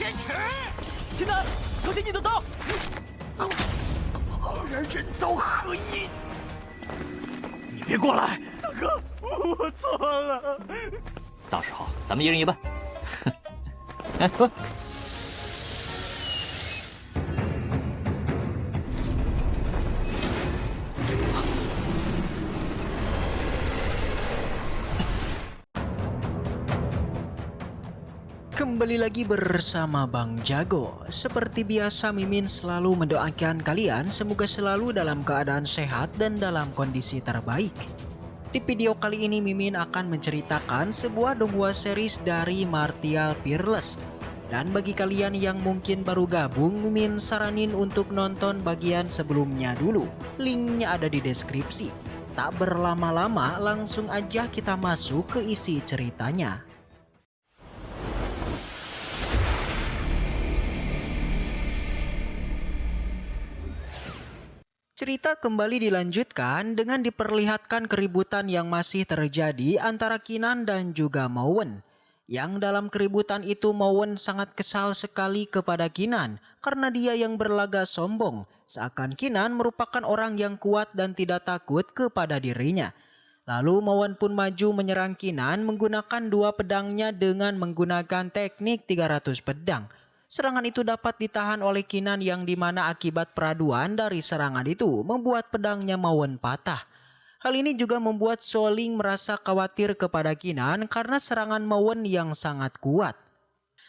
秦南，小心你的刀！居然人刀合一！你别过来，大哥，我错了。到时候咱们一人一半。哎，Kembali lagi bersama Bang Jago. Seperti biasa Mimin selalu mendoakan kalian semoga selalu dalam keadaan sehat dan dalam kondisi terbaik. Di video kali ini Mimin akan menceritakan sebuah donghua series dari Martial Fearless. Dan bagi kalian yang mungkin baru gabung, Mimin saranin untuk nonton bagian sebelumnya dulu. Linknya ada di deskripsi. Tak berlama-lama langsung aja kita masuk ke isi ceritanya. Cerita kembali dilanjutkan dengan diperlihatkan keributan yang masih terjadi antara Kinan dan juga Mawen. Yang dalam keributan itu Mawen sangat kesal sekali kepada Kinan karena dia yang berlaga sombong. Seakan Kinan merupakan orang yang kuat dan tidak takut kepada dirinya. Lalu Mawen pun maju menyerang Kinan menggunakan dua pedangnya dengan menggunakan teknik 300 pedang. Serangan itu dapat ditahan oleh Kinan yang dimana akibat peraduan dari serangan itu membuat pedangnya Mawen patah. Hal ini juga membuat Xiaoling merasa khawatir kepada Kinan karena serangan Mawen yang sangat kuat.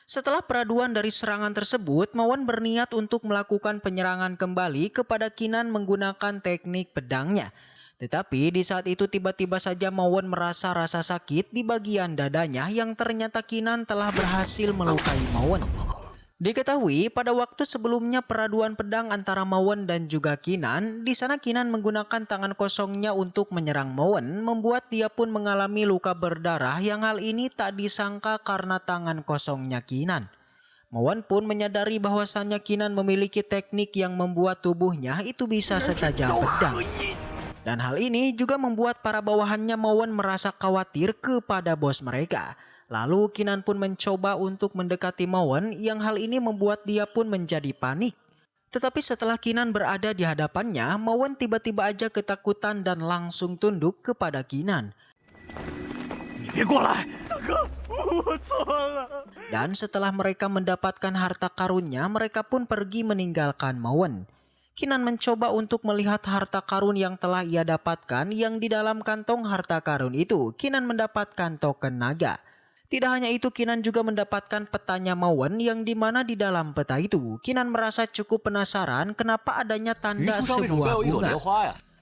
Setelah peraduan dari serangan tersebut, Mawen berniat untuk melakukan penyerangan kembali kepada Kinan menggunakan teknik pedangnya. Tetapi di saat itu tiba-tiba saja Mawen merasa rasa sakit di bagian dadanya yang ternyata Kinan telah berhasil melukai Mawen. Diketahui pada waktu sebelumnya peraduan pedang antara Mawen dan juga Kinan, di sana Kinan menggunakan tangan kosongnya untuk menyerang Mawen, membuat dia pun mengalami luka berdarah yang hal ini tak disangka karena tangan kosongnya Kinan. Mawen pun menyadari bahwasannya Kinan memiliki teknik yang membuat tubuhnya itu bisa setajam pedang. Dan hal ini juga membuat para bawahannya Mawen merasa khawatir kepada bos mereka. Lalu Kinan pun mencoba untuk mendekati Mawen yang hal ini membuat dia pun menjadi panik. Tetapi setelah Kinan berada di hadapannya, Mawen tiba-tiba aja ketakutan dan langsung tunduk kepada Kinan. Dan setelah mereka mendapatkan harta karunnya, mereka pun pergi meninggalkan Mawen. Kinan mencoba untuk melihat harta karun yang telah ia dapatkan, yang di dalam kantong harta karun itu Kinan mendapatkan token naga. Tidak hanya itu, Kinan juga mendapatkan petanya Mawen yang dimana di dalam peta itu Kinan merasa cukup penasaran kenapa adanya tanda sebuah bunga.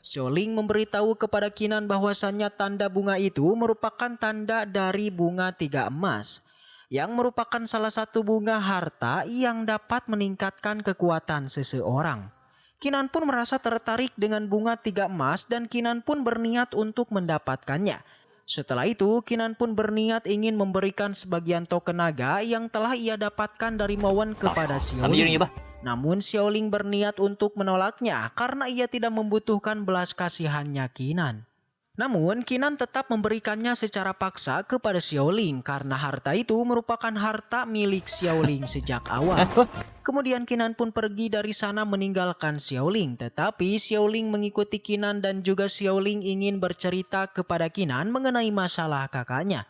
Xiaoling memberitahu kepada Kinan bahwasannya tanda bunga itu merupakan tanda dari bunga 3 emas, yang merupakan salah satu bunga harta yang dapat meningkatkan kekuatan seseorang. Kinan pun merasa tertarik dengan bunga 3 emas dan Kinan pun berniat untuk mendapatkannya. Setelah itu, Kinan pun berniat ingin memberikan sebagian token naga yang telah ia dapatkan dari Mawen kepada Xiaoling. Namun Xiaoling berniat untuk menolaknya karena ia tidak membutuhkan belas kasihannya Kinan. Namun Kinan tetap memberikannya secara paksa kepada Xiaoling karena harta itu merupakan harta milik Xiaoling sejak awal. Kemudian Kinan pun pergi dari sana meninggalkan Xiaoling, tetapi Xiaoling mengikuti Kinan dan juga Xiaoling ingin bercerita kepada Kinan mengenai masalah kakaknya.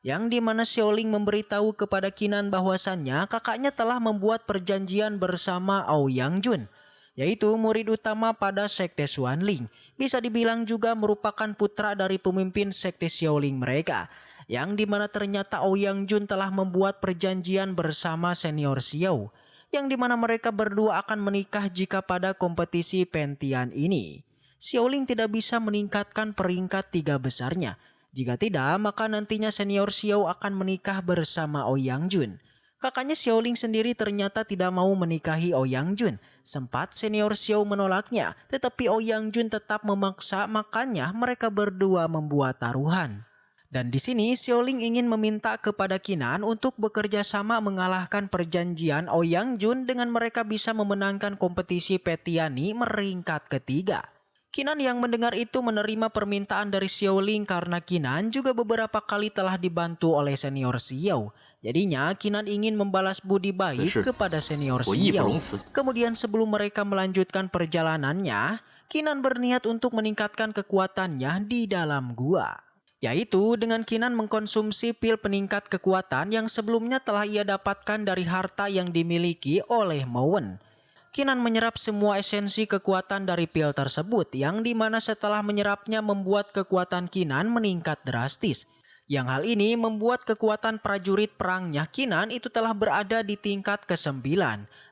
Yang dimana Xiaoling memberitahu kepada Kinan bahwasannya kakaknya telah membuat perjanjian bersama Aoyang Jun, yaitu murid utama pada sekte Xuanling. Bisa dibilang juga merupakan putra dari pemimpin sekte Xiaoling mereka. Yang dimana ternyata Aoyang Jun telah membuat perjanjian bersama senior Xiao. Yang dimana mereka berdua akan menikah jika pada kompetisi Pentian ini Xiaoling tidak bisa meningkatkan peringkat 3 besarnya. Jika tidak, maka nantinya senior Xiao akan menikah bersama Aoyang Jun. Kakaknya Xiaoling sendiri ternyata tidak mau menikahi Aoyang Jun. Sempat senior Xiao menolaknya, tetapi Aoyang Jun tetap memaksa, makanya mereka berdua membuat taruhan. Dan di sini Xiaoling ingin meminta kepada Kinan untuk bekerja sama mengalahkan perjanjian Aoyang Jun dengan mereka bisa memenangkan kompetisi Petiani meringkat ketiga. Kinan yang mendengar itu menerima permintaan dari Xiaoling karena Kinan juga beberapa kali telah dibantu oleh senior Xiao. Jadinya Kinan ingin membalas budi baik Sesi. kepada senior 我义不 Xiao. 容辞。 Kemudian sebelum mereka melanjutkan perjalanannya, Kinan berniat untuk meningkatkan kekuatannya di dalam gua. Yaitu dengan Kinan mengkonsumsi pil peningkat kekuatan yang sebelumnya telah ia dapatkan dari harta yang dimiliki oleh Mowen. Kinan menyerap semua esensi kekuatan dari pil tersebut yang dimana setelah menyerapnya membuat kekuatan Kinan meningkat drastis. Yang hal ini membuat kekuatan prajurit perangnya Kinan itu telah berada di tingkat ke-9.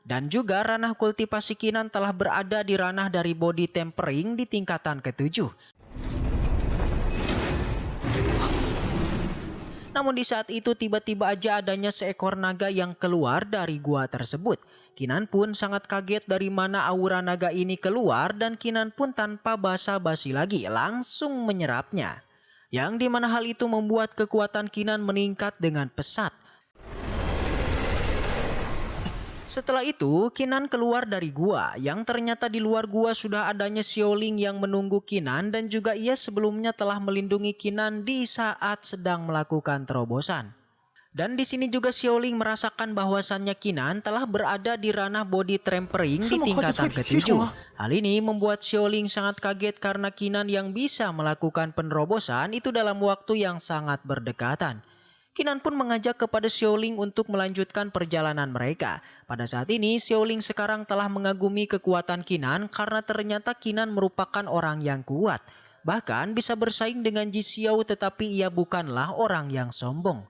Dan juga ranah kultivasi Kinan telah berada di ranah dari body tempering di tingkatan ke-7. Namun di saat itu tiba-tiba aja adanya seekor naga yang keluar dari gua tersebut. Kinan pun sangat kaget dari mana aura naga ini keluar dan Kinan pun tanpa basa-basi lagi langsung menyerapnya. Yang dimana hal itu membuat kekuatan Kinan meningkat dengan pesat. Setelah itu Kinan keluar dari gua yang ternyata di luar gua sudah adanya Xiaoling yang menunggu Kinan dan juga ia sebelumnya telah melindungi Kinan di saat sedang melakukan terobosan. Dan di sini juga Xiaoling merasakan bahwasannya Kinan telah berada di ranah body tempering di tingkatan ke-7. Hal ini membuat Xiaoling sangat kaget karena Kinan yang bisa melakukan penerobosan itu dalam waktu yang sangat berdekatan. Kinan pun mengajak kepada Xiaoling untuk melanjutkan perjalanan mereka. Pada saat ini Xiaoling sekarang telah mengagumi kekuatan Kinan karena ternyata Kinan merupakan orang yang kuat. Bahkan bisa bersaing dengan Ji Xiao tetapi ia bukanlah orang yang sombong.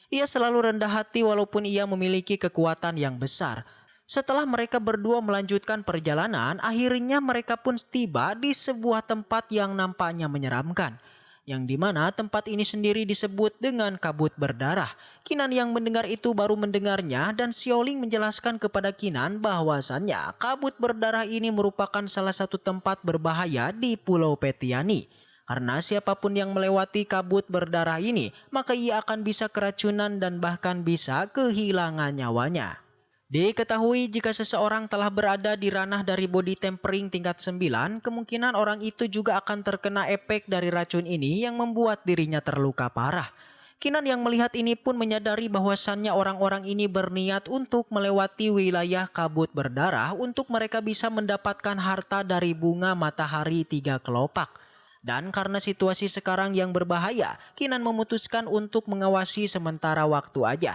Ia selalu rendah hati walaupun ia memiliki kekuatan yang besar. Setelah mereka berdua melanjutkan perjalanan, akhirnya mereka pun tiba di sebuah tempat yang nampaknya menyeramkan. Yang dimana tempat ini sendiri disebut dengan kabut berdarah. Kinan yang mendengar itu baru mendengarnya dan Xiaoling menjelaskan kepada Kinan bahwasannya kabut berdarah ini merupakan salah satu tempat berbahaya di Pulau Petiani. Karena siapapun yang melewati kabut berdarah ini, maka ia akan bisa keracunan dan bahkan bisa kehilangan nyawanya. Diketahui jika seseorang telah berada di ranah dari body tempering tingkat 9, kemungkinan orang itu juga akan terkena efek dari racun ini yang membuat dirinya terluka parah. Kinan yang melihat ini pun menyadari bahwasannya orang-orang ini berniat untuk melewati wilayah kabut berdarah untuk mereka bisa mendapatkan harta dari bunga matahari 3 kelopak. Dan karena situasi sekarang yang berbahaya, Kinan memutuskan untuk mengawasi sementara waktu aja.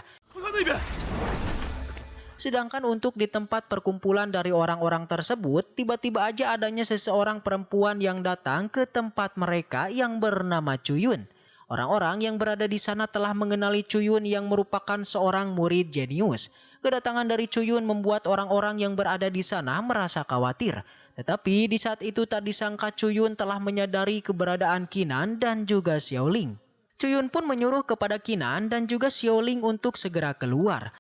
Sedangkan untuk di tempat perkumpulan dari orang-orang tersebut, tiba-tiba aja adanya seseorang perempuan yang datang ke tempat mereka yang bernama Cuyun. Orang-orang yang berada di sana telah mengenali Cuyun yang merupakan seorang murid jenius. Kedatangan dari Cuyun membuat orang-orang yang berada di sana merasa khawatir. Tetapi di saat itu tak disangka Cuyun telah menyadari keberadaan Kinan dan juga Xiaoling. Cuyun pun menyuruh kepada Kinan dan juga Xiaoling untuk segera keluar.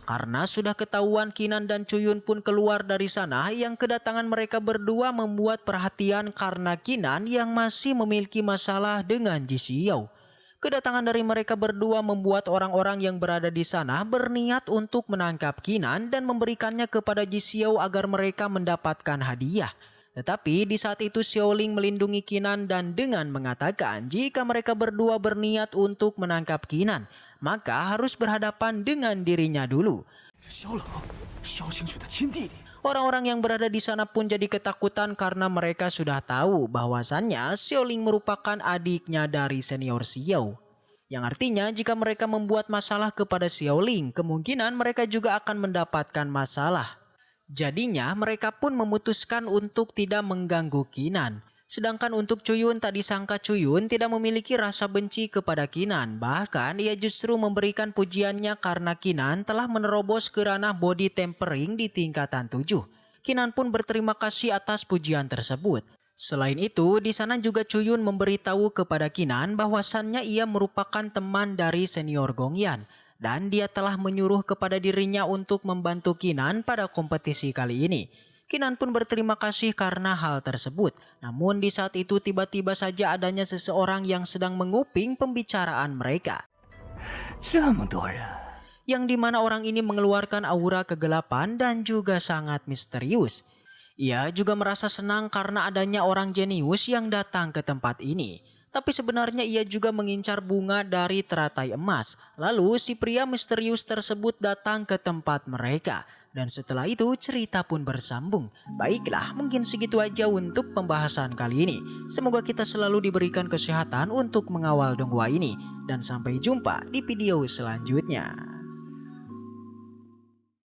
Karena sudah ketahuan Kinan dan Cuyun pun keluar dari sana, yang kedatangan mereka berdua membuat perhatian karena Kinan yang masih memiliki masalah dengan Ji Xiao. Kedatangan dari mereka berdua membuat orang-orang yang berada di sana berniat untuk menangkap Kinan dan memberikannya kepada Ji Xiao agar mereka mendapatkan hadiah. Tetapi di saat itu Xiaoling melindungi Kinan dan dengan mengatakan jika mereka berdua berniat untuk menangkap Kinan, maka harus berhadapan dengan dirinya dulu. Orang-orang yang berada di sana pun jadi ketakutan karena mereka sudah tahu bahwasannya Xiaoling merupakan adiknya dari senior Xiao. Yang artinya jika mereka membuat masalah kepada Xiaoling, kemungkinan mereka juga akan mendapatkan masalah. Jadinya mereka pun memutuskan untuk tidak mengganggu Kinan. Sedangkan untuk Cuyun tak disangka Cuyun tidak memiliki rasa benci kepada Kinan. Bahkan ia justru memberikan pujiannya karena Kinan telah menerobos ke ranah body tempering di tingkatan 7. Kinan pun berterima kasih atas pujian tersebut. Selain itu, di sana juga Cuyun memberitahu kepada Kinan bahwasannya ia merupakan teman dari senior Gongyan. Dan dia telah menyuruh kepada dirinya untuk membantu Kinan pada kompetisi kali ini. Kinan pun berterima kasih karena hal tersebut. Namun di saat itu tiba-tiba saja adanya seseorang yang sedang menguping pembicaraan mereka. Yang dimana orang ini mengeluarkan aura kegelapan dan juga sangat misterius. Ia juga merasa senang karena adanya orang jenius yang datang ke tempat ini. Tapi sebenarnya ia juga mengincar bunga dari teratai emas. Lalu si pria misterius tersebut datang ke tempat mereka. Dan setelah itu cerita pun bersambung. Baiklah, mungkin segitu aja untuk pembahasan kali ini. Semoga kita selalu diberikan kesehatan untuk mengawal donghua ini. Dan sampai jumpa di video selanjutnya.